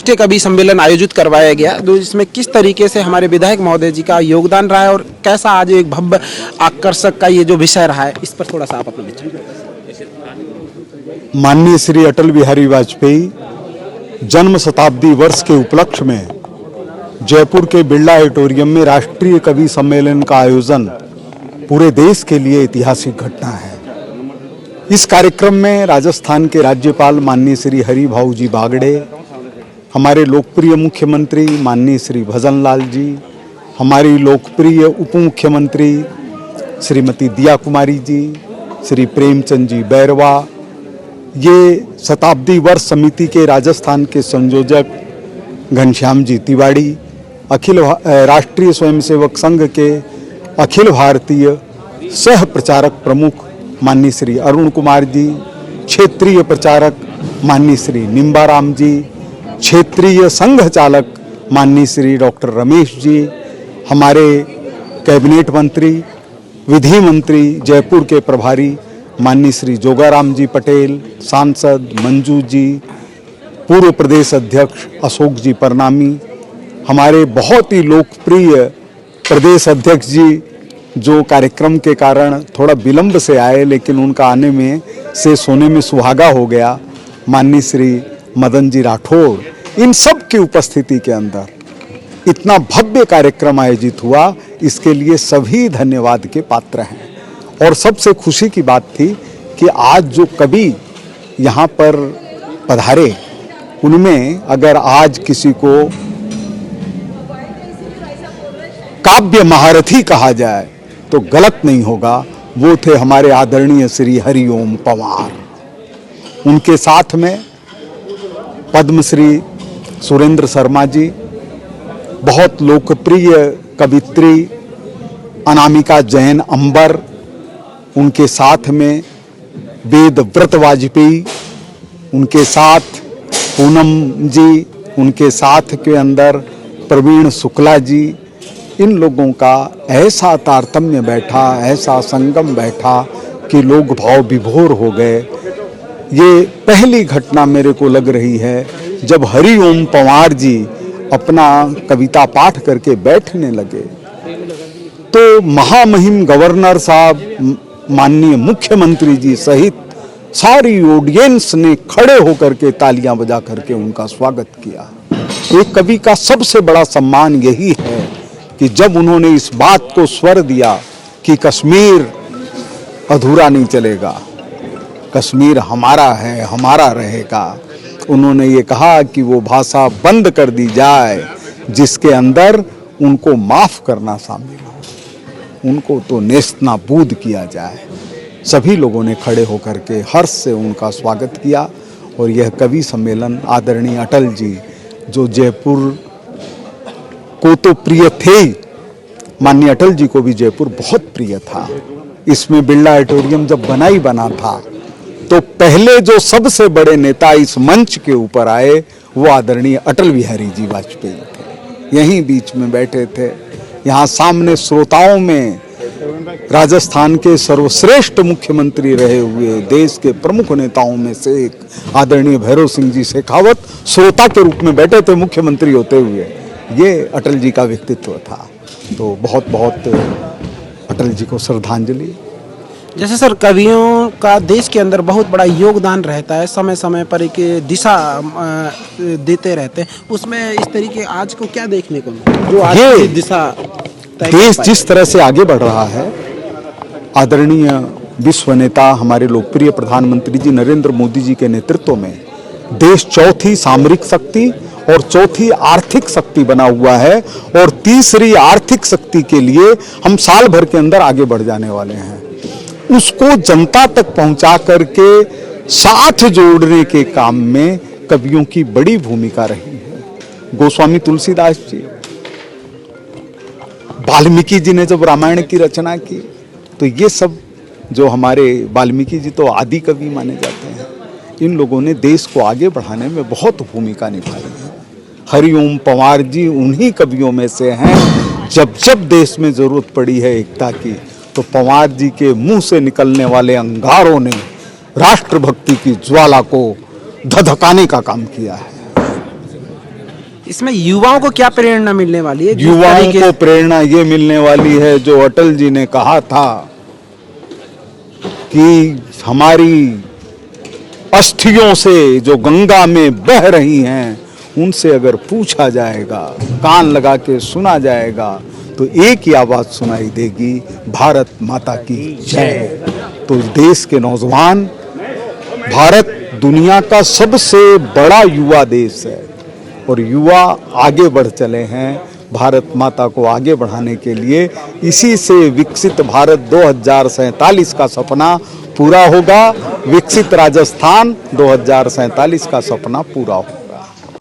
राष्ट्रीय कवि सम्मेलन आयोजित करवाया गया, तो इसमें किस तरीके से हमारे विधायक महोदय जी का योगदान रहा है और कैसा आज एक भव्य आकर्षक का ये जो विषय रहा है, इस पर थोड़ा सा आप अपने विचार। माननीय श्री अटल बिहारी वाजपेयी जन्म शताब्दी वर्ष के उपलक्ष्य में जयपुर के बिरला ऑडिटोरियम में राष्ट्रीय कवि सम्मेलन का आयोजन पूरे देश के लिए ऐतिहासिक घटना है। इस कार्यक्रम में राजस्थान के राज्यपाल माननीय श्री हरि भाऊ जी बागड़े, हमारे लोकप्रिय मुख्यमंत्री माननीय श्री भजन लाल जी, हमारी लोकप्रिय उप मुख्यमंत्री श्रीमती दिया कुमारी जी, श्री प्रेमचंद जी बैरवा, ये शताब्दी वर्ष समिति के राजस्थान के संयोजक घनश्याम जी तिवाड़ी, अखिल राष्ट्रीय स्वयंसेवक संघ के अखिल भारतीय सह प्रचारक प्रमुख माननीय श्री अरुण कुमार जी, क्षेत्रीय प्रचारक माननीय श्री निम्बाराम जी, क्षेत्रीय संघ चालक माननीय श्री डॉक्टर रमेश जी, हमारे कैबिनेट मंत्री, विधि मंत्री जयपुर के प्रभारी माननीय श्री जोगाराम जी पटेल, सांसद मंजू जी, पूर्व प्रदेश अध्यक्ष अशोक जी परनामी, हमारे बहुत ही लोकप्रिय प्रदेश अध्यक्ष जी जो कार्यक्रम के कारण थोड़ा विलंब से आए लेकिन उनका आने में से सोने में सुहागा हो गया, माननीय श्री मदन जी राठौड़, इन सब की उपस्थिति के अंदर इतना भव्य कार्यक्रम आयोजित हुआ, इसके लिए सभी धन्यवाद के पात्र हैं। और सबसे खुशी की बात थी कि आज जो कवि यहाँ पर पधारे उनमें अगर आज किसी को काव्य महारथी कहा जाए तो गलत नहीं होगा, वो थे हमारे आदरणीय श्री हरिओम पंवार। उनके साथ में पद्मश्री सुरेंद्र शर्मा जी, बहुत लोकप्रिय कवित्री अनामिका जैन अंबर, उनके साथ में वेद व्रत वाजपेयी, उनके साथ पूनम जी, उनके साथ के अंदर प्रवीण शुक्ला जी, इन लोगों का ऐसा तारतम्य बैठा, ऐसा संगम बैठा कि लोग भाव विभोर हो गए। ये पहली घटना मेरे को लग रही है जब हरिओम पंवार जी अपना कविता पाठ करके बैठने लगे तो महामहिम गवर्नर साहब, माननीय मुख्यमंत्री जी सहित सारी ऑडियंस ने खड़े होकर के तालियां बजा करके उनका स्वागत किया। एक कवि का सबसे बड़ा सम्मान यही है कि जब उन्होंने इस बात को स्वर दिया कि कश्मीर अधूरा नहीं चलेगा, कश्मीर हमारा है, हमारा रहेगा, उन्होंने ये कहा कि वो भाषा बंद कर दी जाए जिसके अंदर उनको माफ करना शामिल हो, उनको तो नेस्तनाबूद किया जाए। सभी लोगों ने खड़े होकर के हर्ष से उनका स्वागत किया। और यह कवि सम्मेलन आदरणीय अटल जी जो जयपुर को तो प्रिय थे, माननीय अटल जी को भी जयपुर बहुत प्रिय था। इसमें बिरला ऑडिटोरियम जब बना था तो पहले जो सबसे बड़े नेता इस मंच के ऊपर आए वो आदरणीय अटल बिहारी जी वाजपेयी थे। यहीं बीच में बैठे थे। यहाँ सामने श्रोताओं में राजस्थान के सर्वश्रेष्ठ मुख्यमंत्री रहे हुए देश के प्रमुख नेताओं में से एक आदरणीय भैरव सिंह जी शेखावत श्रोता के रूप में बैठे थे मुख्यमंत्री होते हुए। ये अटल जी का व्यक्तित्व था। तो बहुत बहुत अटल जी को श्रद्धांजलि। जैसे सर कवियों का देश के अंदर बहुत बड़ा योगदान रहता है, समय समय पर एक दिशा देते रहते हैं, उसमें इस तरीके आज को क्या देखने को मिला जो आज की दिशा देश जिस तरह से आगे बढ़ रहा है। आदरणीय विश्व नेता हमारे लोकप्रिय प्रधानमंत्री जी नरेंद्र मोदी जी के नेतृत्व में देश चौथी सामरिक शक्ति और चौथी आर्थिक शक्ति बना हुआ है और तीसरी आर्थिक शक्ति के लिए हम साल भर के अंदर आगे बढ़ जाने वाले हैं। उसको जनता तक पहुंचा करके साथ जोड़ने के काम में कवियों की बड़ी भूमिका रही है। गोस्वामी तुलसीदास जी, वाल्मीकि जी ने जब रामायण की रचना की तो ये सब जो हमारे वाल्मीकि जी तो आदि कवि माने जाते हैं, इन लोगों ने देश को आगे बढ़ाने में बहुत भूमिका निभाई है। हरिओम पंवार जी उन्हीं कवियों में से हैं। जब जब देश में जरूरत पड़ी है एकता की तो पंवार जी के मुंह से निकलने वाले अंगारों ने राष्ट्रभक्ति की ज्वाला को धधकाने का काम किया है। इसमें युवाओं को क्या प्रेरणा मिलने वाली है? जिस युवाओं तरीके को प्रेरणा ये मिलने वाली है जो अटल जी ने कहा था कि हमारी अस्थियों से जो गंगा में बह रही हैं उनसे अगर पूछा जाएगा, कान लगा के सुना जाएगा तो एक ही आवाज सुनाई देगी, भारत माता की जय। तो देश के नौजवान, भारत दुनिया का सबसे बड़ा युवा देश है और युवा आगे बढ़ चले हैं भारत माता को आगे बढ़ाने के लिए। इसी से विकसित भारत 2047 का सपना पूरा होगा, विकसित राजस्थान 2047 का सपना पूरा होगा।